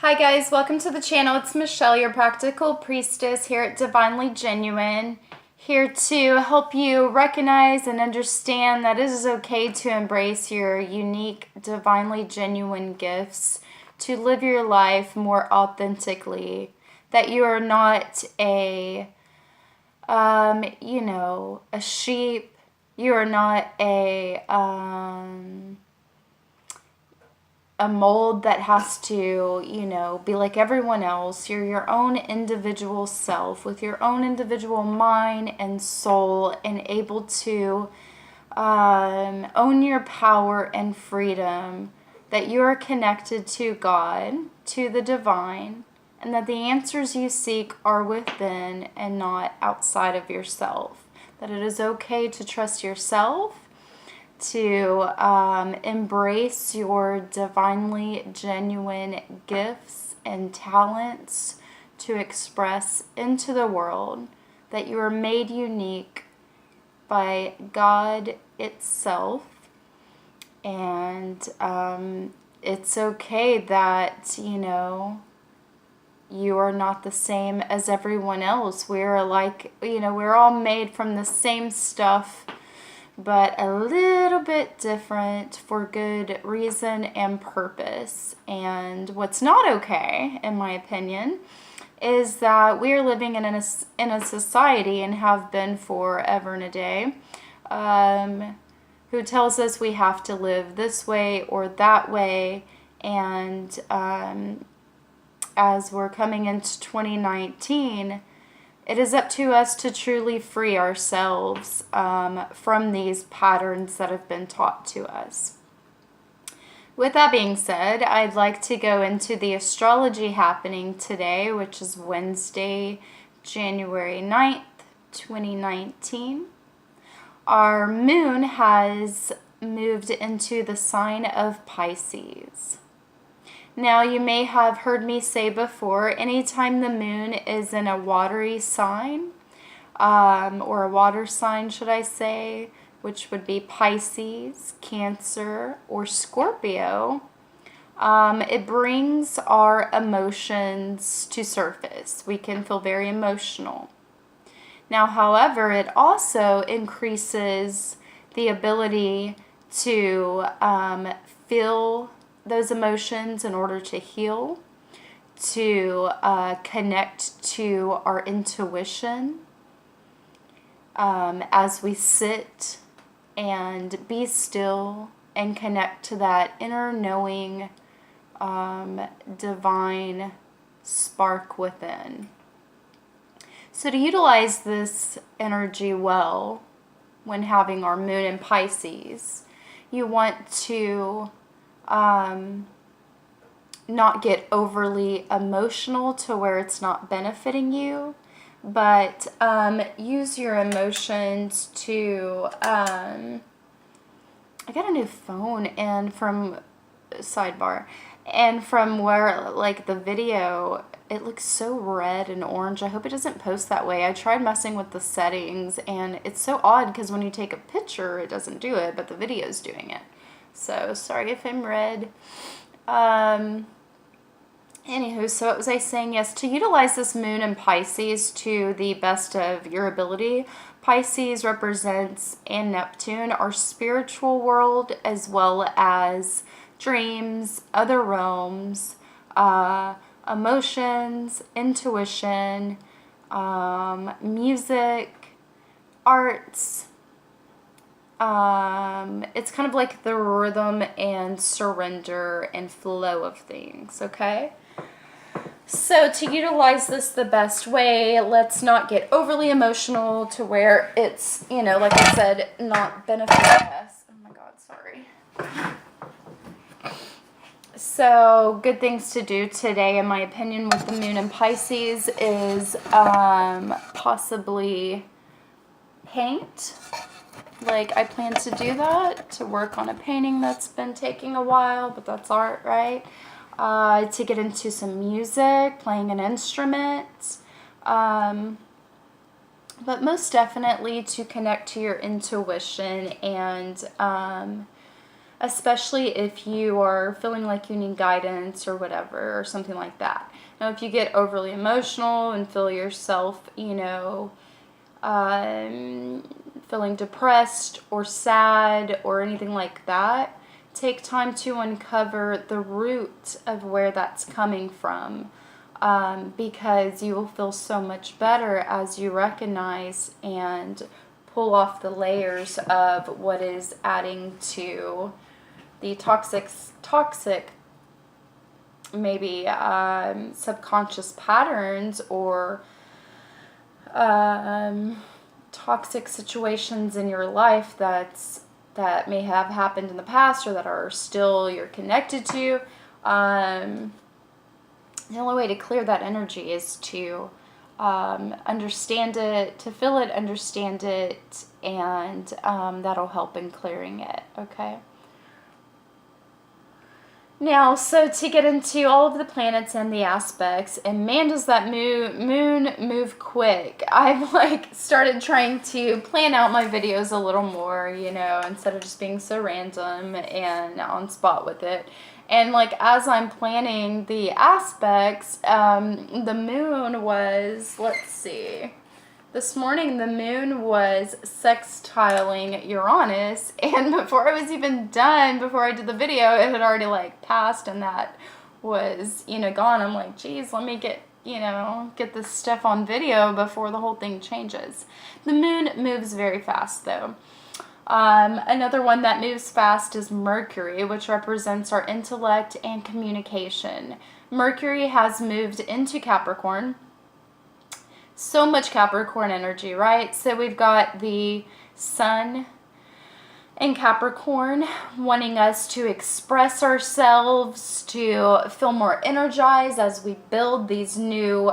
Hi guys, welcome to the channel. It's Michelle, your practical priestess here at Divinely Genuine, here to help you recognize and understand that it is okay to embrace your unique, divinely genuine gifts, to live your life more authentically, that you are not a sheep, you are not a mold that has to, be like everyone else. You're your own individual self with your own individual mind and soul, and able to own your power and freedom, that you are connected to God, to the divine, and that the answers you seek are within and not outside of yourself. That it is okay to trust yourself, to embrace your divinely genuine gifts and talents to express into the world, that you are made unique by God itself. And it's okay that, you are not the same as everyone else. We're we're all made from the same stuff, but a little bit different for good reason and purpose. And what's not okay, in my opinion, is that we are living in a society, and have been forever and a day, who tells us we have to live this way or that way. And as we're coming into 2019, it is up to us to truly free ourselves from these patterns that have been taught to us. With that being said, I'd like to go into the astrology happening today, which is Wednesday, January 9th, 2019. Our moon has moved into the sign of Pisces. Now, you may have heard me say before, anytime the moon is in a watery sign, or a water sign, should I say, which would be Pisces, Cancer, or Scorpio, it brings our emotions to surface. We can feel very emotional. Now, however, it also increases the ability to feel those emotions in order to heal, to connect to our intuition as we sit and be still and connect to that inner knowing, divine spark within. So to utilize this energy well, when having our moon in Pisces, you want to not get overly emotional to where it's not benefiting you, but use your emotions to I got a new phone, and from sidebar, and from where like the video, it looks so red and orange. I hope it doesn't post that way. I tried messing with the settings, and it's so odd because when you take a picture it doesn't do it, but the video's doing it. So sorry if I'm red. Anywho, so what was I saying? Yes, to utilize this moon in Pisces to the best of your ability. Pisces represents, and Neptune, our spiritual world, as well as dreams, other realms, emotions, intuition, music, arts. It's kind of like the rhythm and surrender and flow of things, okay? So to utilize this the best way, let's not get overly emotional to where it's, like I said, not benefiting us. Oh my God, sorry. So good things to do today, in my opinion, with the moon in Pisces is possibly paint. Like, I plan to do that, to work on a painting that's been taking a while, but that's art, right? To get into some music, playing an instrument, but most definitely to connect to your intuition and especially if you are feeling like you need guidance or whatever, or something like that. Now, if you get overly emotional and feel yourself, feeling depressed or sad or anything like that, take time to uncover the root of where that's coming from, because you will feel so much better as you recognize and pull off the layers of what is adding to the toxic maybe subconscious patterns, or toxic situations in your life that may have happened in the past, or that are still you're connected to. The only way to clear that energy is to understand it, to feel it, understand it, and that'll help in clearing it, okay? Now, so to get into all of the planets and the aspects, and man, does that moon move quick. I've started trying to plan out my videos a little more, instead of just being so random and on spot with it. And as I'm planning the aspects, the moon was, let's see, this morning the moon was sextiling Uranus, and before I was even done, before I did the video, it had already passed, and that was, gone. I'm like, geez, let me get this stuff on video before the whole thing changes. The moon moves very fast though. Another one that moves fast is Mercury, which represents our intellect and communication. Mercury has moved into Capricorn. So much Capricorn energy, right? So we've got the sun in Capricorn wanting us to express ourselves, to feel more energized as we build these new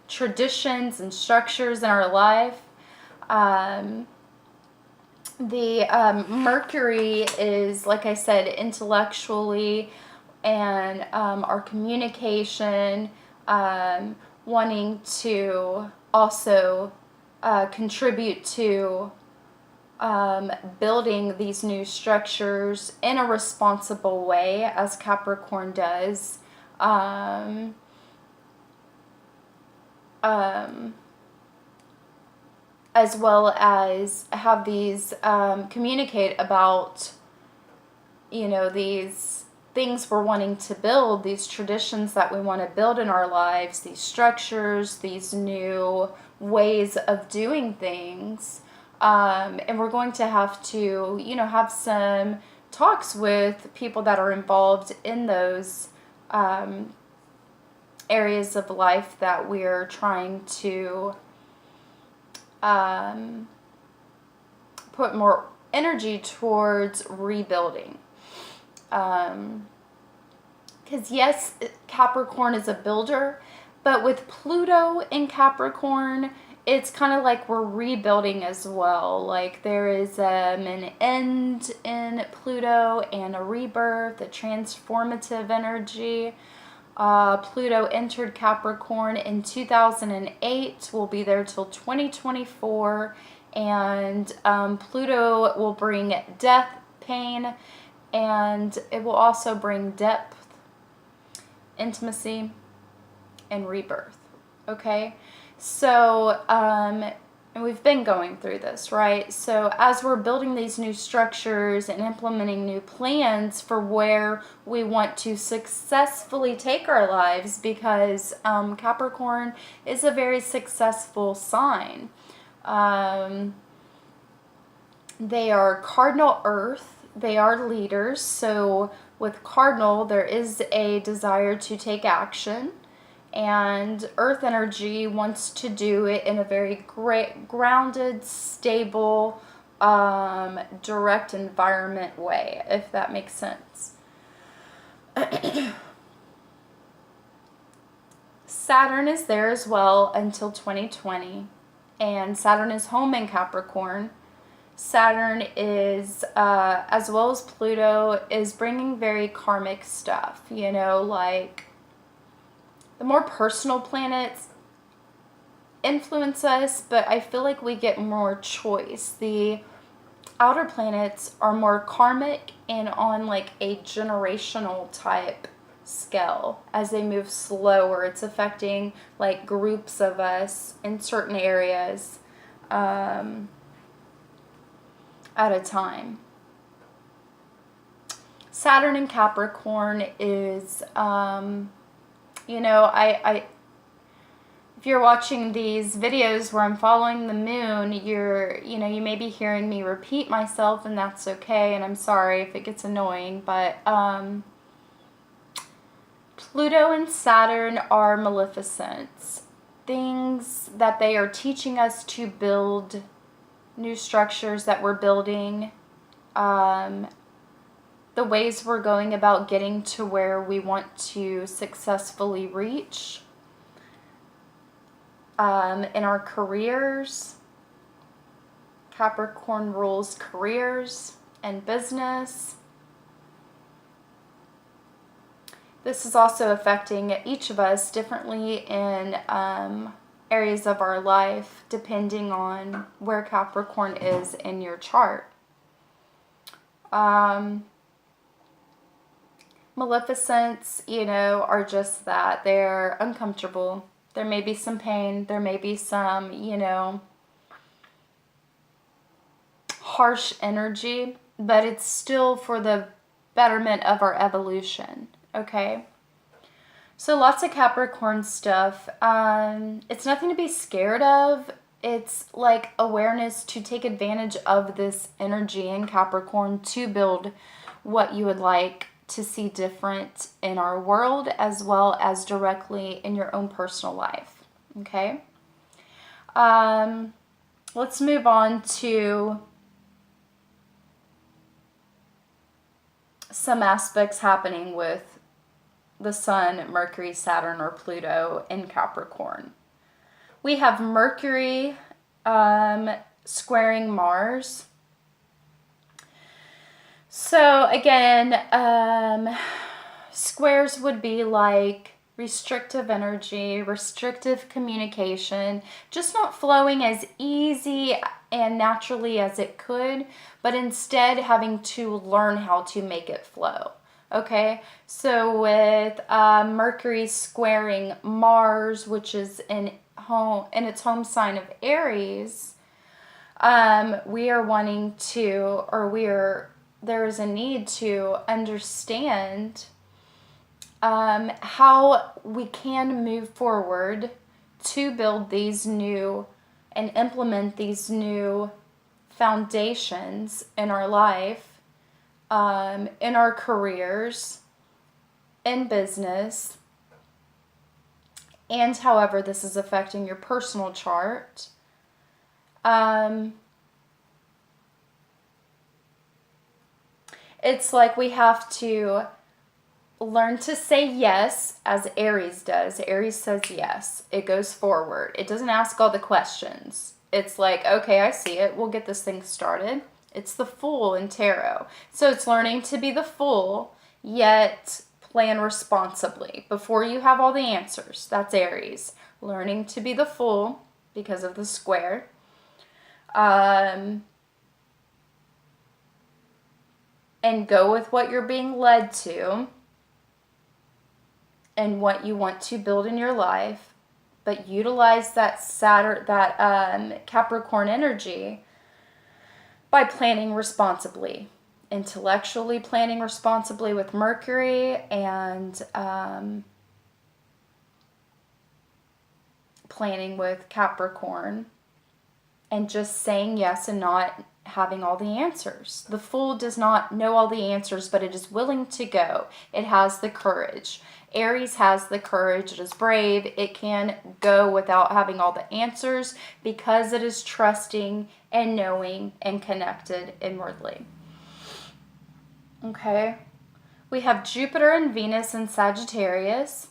traditions and structures in our life. The Mercury is, like I said, intellectually, and our communication, wanting to also contribute to building these new structures in a responsible way, as Capricorn does. As well as have these communicate about, these things we're wanting to build, these traditions that we want to build in our lives, these structures, these new ways of doing things. And we're going to have to, have some talks with people that are involved in those areas of life that we're trying to put more energy towards rebuilding. Because yes, Capricorn is a builder, but with Pluto in Capricorn, it's kind of like we're rebuilding as well. There is an end in Pluto and a rebirth, a transformative energy. Pluto entered Capricorn in 2008, will be there till 2024, and Pluto will bring death, pain, and it will also bring depth, intimacy, and rebirth. Okay, so and we've been going through this, right? So as we're building these new structures and implementing new plans for where we want to successfully take our lives, because Capricorn is a very successful sign. They are cardinal earth. They are leaders. So with cardinal, there is a desire to take action. And earth energy wants to do it in a very grounded, stable, direct environment way, if that makes sense. Saturn is there as well until 2020. And Saturn is home in Capricorn. Saturn is, as well as Pluto, is bringing very karmic stuff, the more personal planets influence us, but I feel like we get more choice. The outer planets are more karmic and on like a generational type scale. As they move slower, it's affecting like groups of us in certain areas at a time. Saturn in Capricorn is, if you're watching these videos where I'm following the moon, you may be hearing me repeat myself, and that's okay, and I'm sorry if it gets annoying, but Pluto and Saturn are maleficents. Things that they are teaching us to build, new structures that we're building, the ways we're going about getting to where we want to successfully reach. In our careers, Capricorn rules careers and business. This is also affecting each of us differently in areas of our life, depending on where Capricorn is in your chart. Maleficents, are just that. They're uncomfortable. There may be some pain. There may be some, harsh energy, but it's still for the betterment of our evolution, okay? So lots of Capricorn stuff. It's nothing to be scared of. It's like awareness to take advantage of this energy in Capricorn to build what you would like to see different in our world, as well as directly in your own personal life. Okay? Let's move on to some aspects happening with the Sun, Mercury, Saturn, or Pluto in Capricorn. We have Mercury squaring Mars. So again, squares would be like restrictive energy, restrictive communication, just not flowing as easy and naturally as it could, but instead having to learn how to make it flow. Okay, so with Mercury squaring Mars, which is in its home sign of Aries, we are wanting to, there is a need to understand how we can move forward to build these new and implement these new foundations in our life, in our careers, in business, and however this is affecting your personal chart. It's like we have to learn to say yes, as Aries does. Aries says yes. It goes forward. It doesn't ask all the questions. It's like, okay, I see it. We'll get this thing started. It's the Fool in tarot. So it's learning to be the Fool, yet plan responsibly before you have all the answers. That's Aries. Learning to be the Fool because of the square. And go with what you're being led to and what you want to build in your life, but utilize that Capricorn energy by planning responsibly, intellectually planning responsibly with Mercury, and planning with Capricorn, and just saying yes and not having all the answers. The Fool does not know all the answers, but it is willing to go. It has the courage. Aries has the courage. It is brave. It can go without having all the answers because it is trusting and knowing and connected inwardly. Okay. We have Jupiter and Venus in Sagittarius.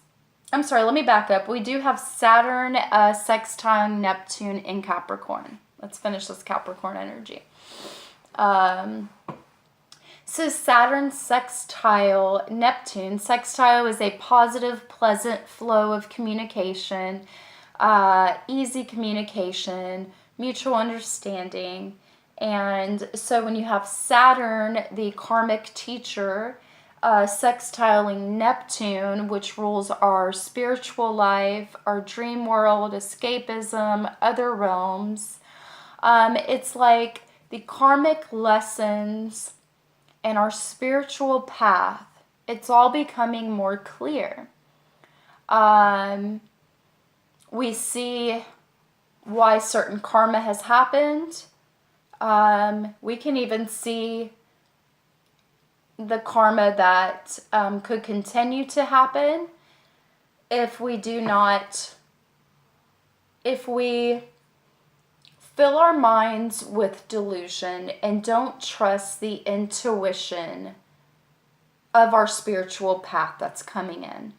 I'm sorry, let me back up. We do have Saturn sextile Neptune in Capricorn. Let's finish this Capricorn energy. So Saturn sextile Neptune. Sextile is a positive, pleasant flow of communication, easy communication, mutual understanding, And so when you have Saturn, the karmic teacher, sextiling Neptune, which rules our spiritual life, our dream world, escapism, other realms, it's like the karmic lessons and our spiritual path, it's all becoming more clear. We see why certain karma has happened. We can even see the karma that could continue to happen if we fill our minds with delusion and don't trust the intuition of our spiritual path that's coming in.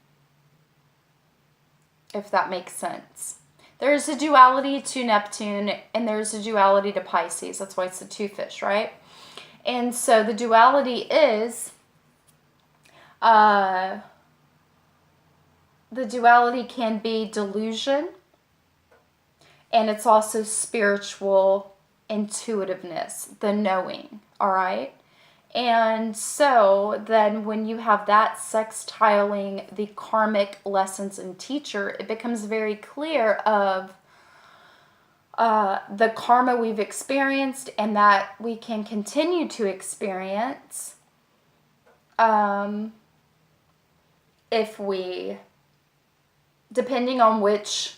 If that makes sense. There's a duality to Neptune and there's a duality to Pisces. That's why it's the two fish, right? And so the duality is, the duality can be delusion, and it's also spiritual intuitiveness, the knowing, all right? And so then when you have that sextiling the karmic lessons and teacher, it becomes very clear of the karma we've experienced and that we can continue to experience if we, depending on which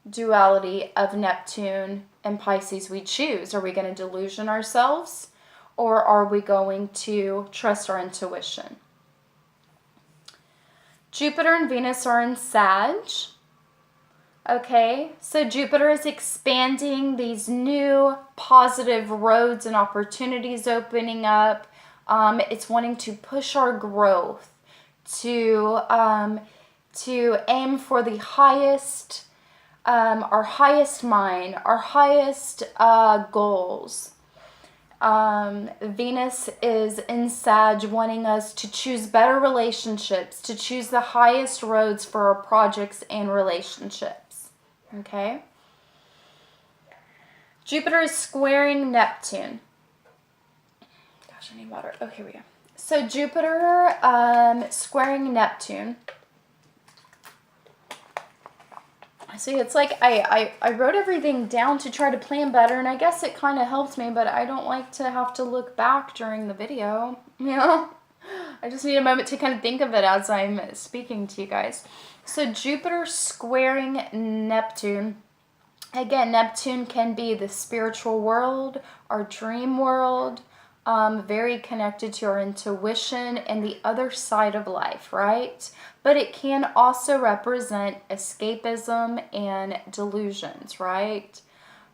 duality of Neptune and Pisces we choose. Are we going to delusion ourselves, or are we going to trust our intuition? Jupiter and Venus are in Sag. Okay, so Jupiter is expanding these new positive roads and opportunities opening up. It's wanting to push our growth, to aim for the highest, our highest mind, our highest goals. Venus is in Sag, wanting us to choose better relationships, to choose the highest roads for our projects and relationships. Okay? Jupiter is squaring Neptune. Gosh, I need water. Oh, here we go. So Jupiter squaring Neptune. See, it's like I wrote everything down to try to plan better, and I guess it kind of helped me, but I don't like to have to look back during the video, you know? I just need a moment to kind of think of it as I'm speaking to you guys. So Jupiter squaring Neptune. Again, Neptune can be the spiritual world, our dream world, very connected to our intuition and the other side of life, right? But it can also represent escapism and delusions, right?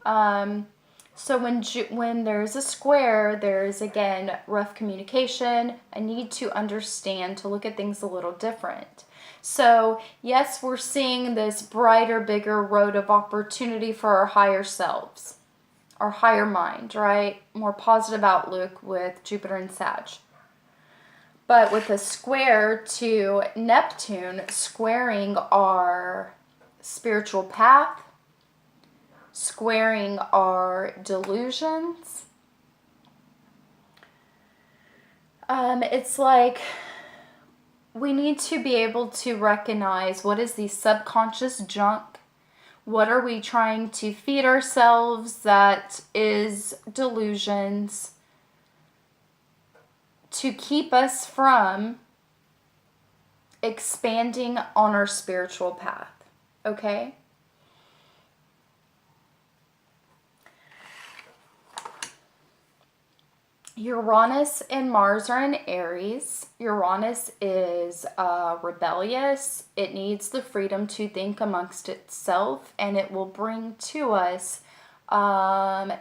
So when there's a square, there's, again, rough communication, a need to understand, to look at things a little different. So, yes, we're seeing this brighter, bigger road of opportunity for our higher selves, our higher mind, right? More positive outlook with Jupiter and Sag. But with a square to Neptune, squaring our spiritual path, squaring our delusions, it's like we need to be able to recognize what is the subconscious junk. What are we trying to feed ourselves that is delusions to keep us from expanding on our spiritual path, okay? Uranus and Mars are in Aries. Uranus is rebellious. It needs the freedom to think amongst itself, and it will bring to us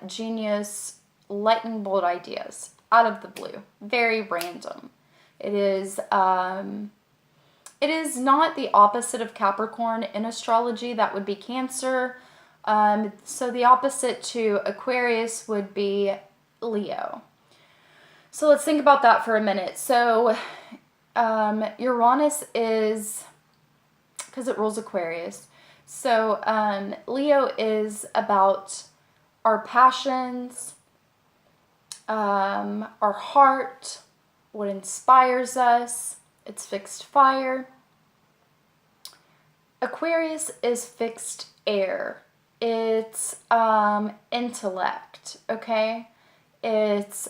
genius, lightning bolt ideas out of the blue. Very random. It is not the opposite of Capricorn in astrology. That would be Cancer. So the opposite to Aquarius would be Leo. So let's think about that for a minute. So Uranus is, because it rules Aquarius, so Leo is about our passions, our heart, what inspires us. It's fixed fire. Aquarius is fixed air. It's intellect, okay? It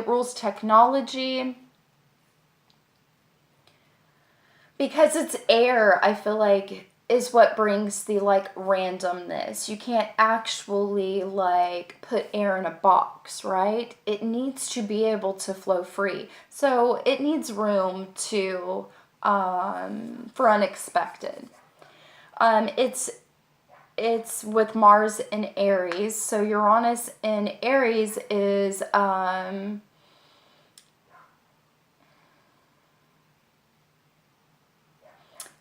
rules technology. Because it's air, I feel like, is what brings the, like, randomness. You can't actually, like, put air in a box, right? It needs to be able to flow free. So it needs room to, for unexpected. It's with Mars in Aries. So Uranus in Aries is,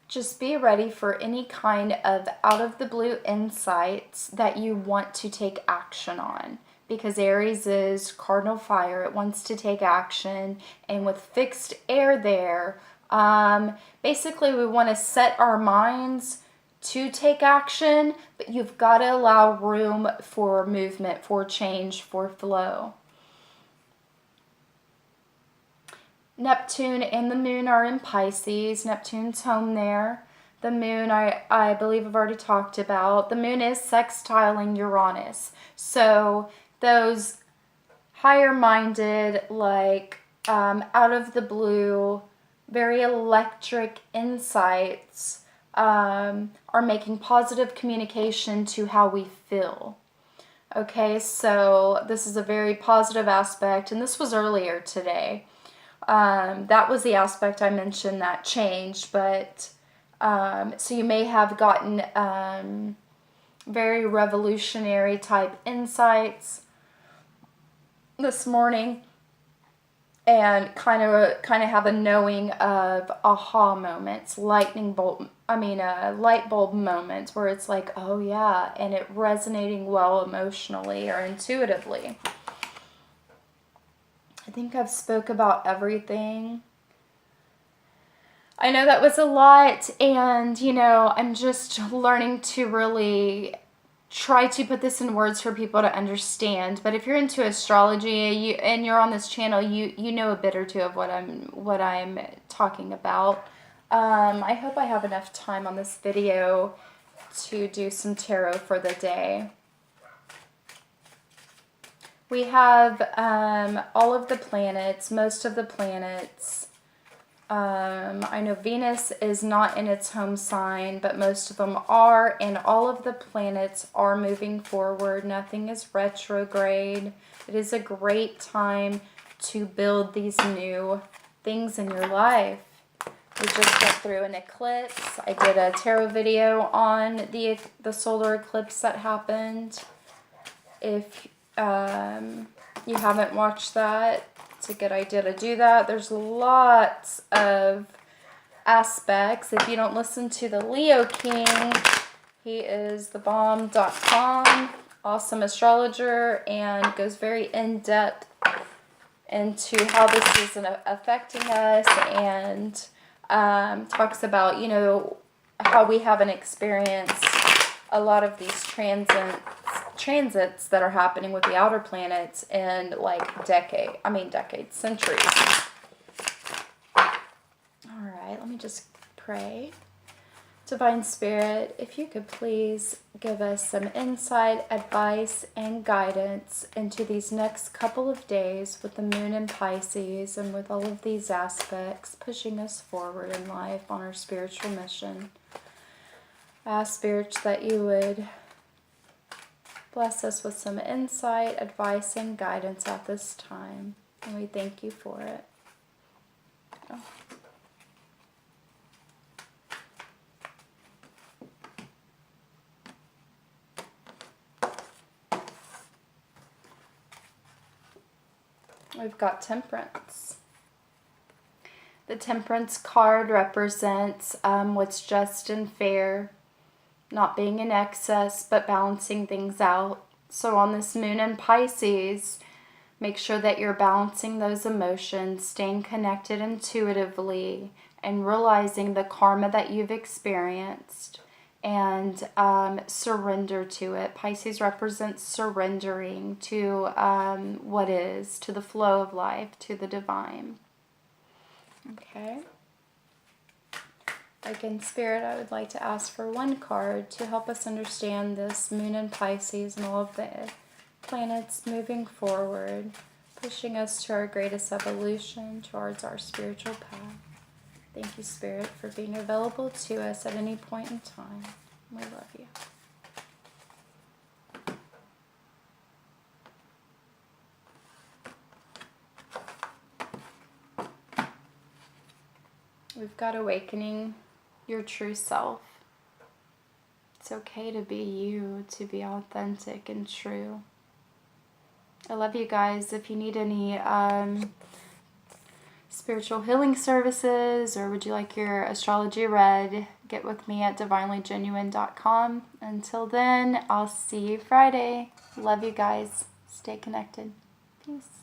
just be ready for any kind of out-of-the-blue insights that you want to take action on. Because Aries is cardinal fire. It wants to take action. And with fixed air there, basically we want to set our minds to take action. But you've got to allow room for movement, for change, for flow. Neptune and the moon are in Pisces. Neptune's home there. The moon, I believe I've already talked about. The moon is sextiling Uranus. So those higher-minded, like, out of the blue, very electric insights are making positive communication to how we feel. Okay, so this is a very positive aspect, and this was earlier today. That was the aspect I mentioned that changed, but so you may have gotten very revolutionary type insights this morning, and kind of have a knowing of aha moments, light bulb moments where it's like, oh yeah, and it resonating well emotionally or intuitively. I think I've spoke about everything. I know that was a lot, and, you know, I'm just learning to really try to put this in words for people to understand. But if you're into astrology and you're on this channel, you know a bit or two of what I'm talking about. I hope I have enough time on this video to do some tarot for the day. We have all of the planets, most of the planets. I know Venus is not in its home sign, but most of them are, and all of the planets are moving forward. Nothing is retrograde. It is a great time to build these new things in your life. We just went through an eclipse. I did a tarot video on the solar eclipse that happened. If you haven't watched that, it's a good idea to do that. There's lots of aspects. If you don't listen to the Leo King, he is thebomb.com, awesome astrologer, and goes very in-depth into how this is affecting us, and talks about, you know, how we haven't experienced a lot of these transits that are happening with the outer planets in like centuries. All right, let me just pray. Divine Spirit, if you could please give us some insight, advice, and guidance into these next couple of days with the moon in Pisces and with all of these aspects pushing us forward in life on our spiritual mission. I ask, Spirit, that you would bless us with some insight, advice, and guidance at this time. And we thank you for it. Oh. We've got Temperance. The Temperance card represents what's just and fair, not being in excess, but balancing things out. So on this moon in Pisces, make sure that you're balancing those emotions, staying connected intuitively, and realizing the karma that you've experienced, and surrender to it. Pisces represents surrendering to what is, to the flow of life, to the divine. Okay. Again, Spirit, I would like to ask for one card to help us understand this moon in Pisces and all of the planets moving forward, pushing us to our greatest evolution, towards our spiritual path. Thank you, Spirit, for being available to us at any point in time. We love you. We've got awakening your true self. It's okay to be you, to be authentic and true. I love you guys. If you need any spiritual healing services, or would you like your astrology read, get with me at divinelygenuine.com. Until then, I'll see you Friday. Love you guys. Stay connected. Peace.